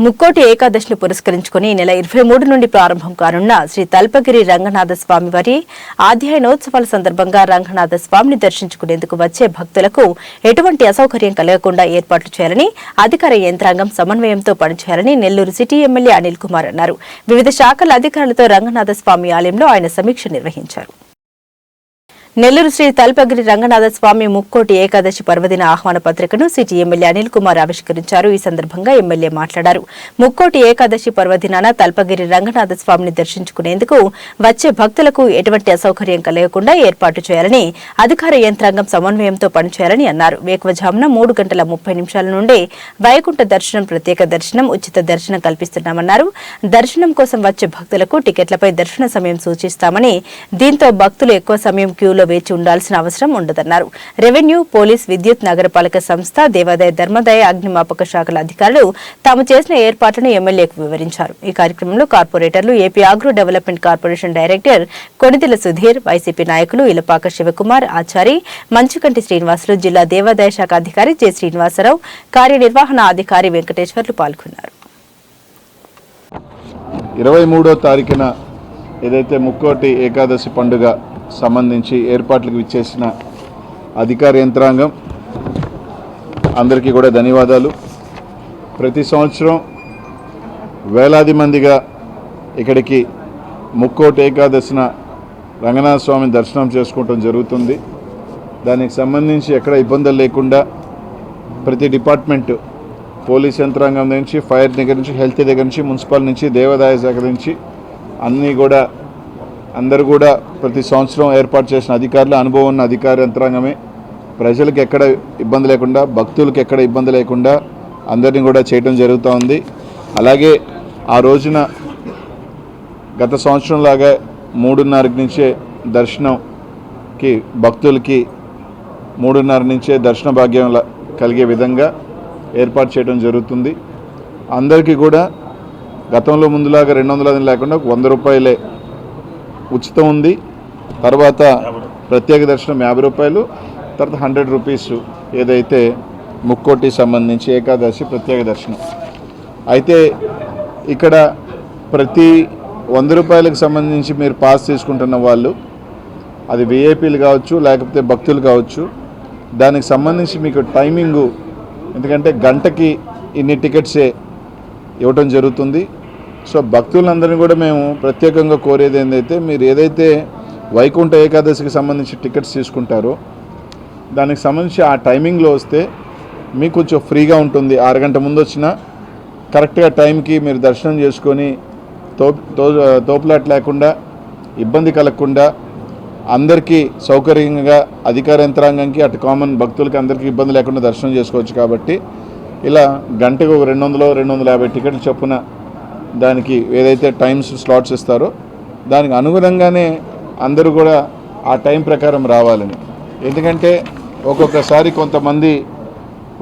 ముక్కోటి ఏకాదశిని పురస్కరించుకుని నెల 23 నుండి ప్రారంభం కానున్న శ్రీ తల్పగిరి రంగనాథ స్వామి వారి ఆధ్యాయనోత్సవాల సందర్భంగా రంగనాథ స్వామిని దర్శించుకునేందుకు వచ్చే భక్తులకు ఎటువంటి అసౌకర్యం కలగకుండా ఏర్పాట్లు చేయాలని అధికార యంత్రాంగం సమన్వయంతో పనిచేయాలని నెల్లూరు సిటీ ఎమ్మెల్యే అనిల్ కుమార్ అన్నారు. వివిధ శాఖల అధికారులతో రంగనాథ స్వామి ఆలయంలో ఆయన సమీక్ష నిర్వహించారు. నెల్లూరు శ్రీ తల్పగిరి రంగనాథ స్వామి ముక్కోటి ఏకాదశి పర్వదిన ఆహ్వాన పత్రికను సిటీ ఎమ్మెల్యే అనిల్ కుమార్ ఆవిష్కరించారు. ఈ సందర్భంగా ఎమ్మెల్యే మాట్లాడారు. ముక్కోటి ఏకాదశి పర్వదినాన తల్పగిరి రంగనాథ స్వామిని దర్శించుకునేందుకు వచ్చే భక్తులకు ఎటువంటి అసౌకర్యం కలగకుండా ఏర్పాటు చేయాలని అధికార యంత్రాంగం సమన్వయంతో పనిచేయాలని అన్నారు. వేకువజామున 3:30 నుండే వైకుంఠ దర్శనం, ప్రత్యేక దర్శనం, ఉచిత దర్శనం కల్పిస్తున్నామన్నారు. దర్శనం కోసం వచ్చే భక్తులకు టికెట్లపై దర్శన సమయం సూచిస్తామని, దీంతో భక్తులు ఎక్కువ సమయం క్యూలో వేచి ఉండాల్సిన అవసరం ఉండదన్నారు. రెవెన్యూ, పోలీస్, విద్యుత్, నగరపాలక సంస్థ, దేవాదాయ, ధర్మదాయ, అగ్నిమాపక శాఖల అధికారులు తాము చేసిన ఏర్పాట్లను ఎమ్మెల్యేకు వివరించారు. ఈ కార్యక్రమంలో కార్పొరేటర్లు, AP agro development corporation director Konidela Sudheer, YCP నాయకులు ఇలపాక శివకుమార్, ఆచారి, మంచుకంటి శ్రీనివాసులు, జిల్లా దేవాదాయ శాఖ అధికారి జె శ్రీనివాసరావు, కార్యనిర్వహణ అధికారి వెంకటేశ్వర్లు పాల్గొన్నారు. 23వ తారీఖున ఏదైతే ముక్కోటి ఏకాదశి పండుగ సంబంధించి ఏర్పాట్లకు విచ్చేసిన అధికార యంత్రాంగం అందరికీ కూడా ధన్యవాదాలు. ప్రతి సంవత్సరం వేలాది మందిగా ఇక్కడికి ముక్కోటి ఏకాదశిన రంగనాథ స్వామి దర్శనం చేసుకోవటం జరుగుతుంది. దానికి సంబంధించి ఎక్కడ ఇబ్బందులు లేకుండా ప్రతి డిపార్ట్మెంట్, పోలీస్ యంత్రాంగం నుంచి, ఫైర్ దగ్గర నుంచి, హెల్త్ దగ్గర నుంచి, మున్సిపల్ నుంచి, దేవాదాయ శాఖ నుంచి అన్నీ కూడా అందరూ కూడా ప్రతి సంవత్సరం ఏర్పాటు చేసిన అధికారులు, అనుభవం ఉన్న అధికార యంత్రాంగమే ప్రజలకు ఎక్కడ ఇబ్బంది లేకుండా, భక్తులకు ఎక్కడ ఇబ్బంది లేకుండా అందరినీ కూడా చేయడం జరుగుతూ ఉంది. అలాగే ఆ రోజున గత సంవత్సరం లాగా 3:30 నుంచే దర్శనంకి భక్తులకి 3:30 నుంచే దర్శన భాగ్యం కలిగే విధంగా ఏర్పాటు చేయడం జరుగుతుంది. అందరికీ కూడా గతంలో ముందులాగా 200 లేకుండా 100 రూపాయలే ఉచితం ఉంది. తర్వాత ప్రత్యేక దర్శనం 50 రూపాయలు, తర్వాత 100 రూపీస్ ఏదైతే ముక్కోటి సంబంధించి ఏకాదశి ప్రత్యేక దర్శనం. అయితే ఇక్కడ ప్రతి 100 రూపాయలకు సంబంధించి మీరు పాస్ తీసుకుంటున్న వాళ్ళు, అది విఐపీలు కావచ్చు, లేకపోతే భక్తులు కావచ్చు, దానికి సంబంధించి మీకు టైమింగు, ఎందుకంటే గంటకి ఇన్ని టికెట్సే ఇవ్వటం జరుగుతుంది. సో భక్తులందరినీ కూడా మేము ప్రత్యేకంగా కోరేది ఏంటంటే, మీరు ఏదైతే వైకుంఠ ఏకాదశికి సంబంధించి టికెట్స్ తీసుకుంటారో దానికి సంబంధించి ఆ టైమింగ్లో వస్తే మీకు కొంచెం ఫ్రీగా ఉంటుంది. 6 గంటల ముందు వచ్చినా కరెక్ట్గా టైంకి మీరు దర్శనం చేసుకొని తోపులాట లేకుండా, ఇబ్బంది కలగకుండా, అందరికీ సౌకర్యంగా అధికార యంత్రాంగానికి, అటు కామన్ భక్తులకి అందరికీ ఇబ్బంది లేకుండా దర్శనం చేసుకోవచ్చు. కాబట్టి ఇలా గంటకు 200, 250 టికెట్లు చొప్పున దానికి ఏదైతే టైమ్స్ స్లాట్స్ ఇస్తారో దానికి అనుగుణంగానే అందరూ కూడా ఆ టైం ప్రకారం రావాలని. ఎందుకంటే ఒక్కొక్కసారి కొంతమంది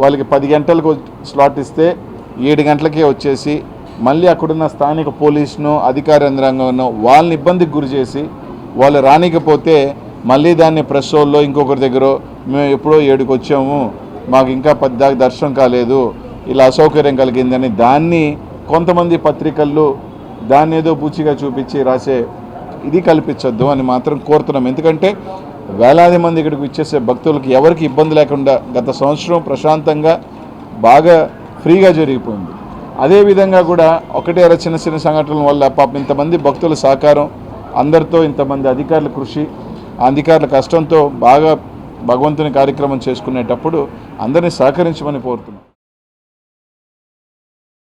వాళ్ళకి 10 గంటలకు స్లాట్ ఇస్తే 7 గంటలకే వచ్చేసి మళ్ళీ అక్కడున్న స్థానిక పోలీసును, అధికార యంత్రాంగంను వాళ్ళని ఇబ్బందికి గురి చేసి వాళ్ళు రానికపోతే మళ్ళీ దాన్ని ప్రెస్ వాళ్ళలో ఇంకొకరి దగ్గర మేము ఎప్పుడో 7కి వచ్చాము, మాకు ఇంకా 10 దాకా దర్శనం కాలేదు, ఇలా అసౌకర్యం కలిగిందని దాన్ని కొంతమంది పత్రికల్లో దాన్ని ఏదో పూచిగా చూపించి రాసే ఇది కల్పించొద్దు అని మాత్రం కోరుతున్నాం. ఎందుకంటే వేలాది మంది ఇక్కడికి వచ్చేసే భక్తులకి ఎవరికి ఇబ్బంది లేకుండా గత సంవత్సరం ప్రశాంతంగా బాగా ఫ్రీగా జరిగిపోయింది. అదేవిధంగా కూడా ఒకటే చిన్న చిన్న సంఘటనల వల్ల పాపం ఇంతమంది భక్తుల సహకారం, అందరితో ఇంతమంది అధికారుల కృషి, అధికారుల కష్టంతో బాగా భగవంతుని కార్యక్రమం చేసుకునేటప్పుడు అందరినీ సహకరించమని కోరుతున్నాం.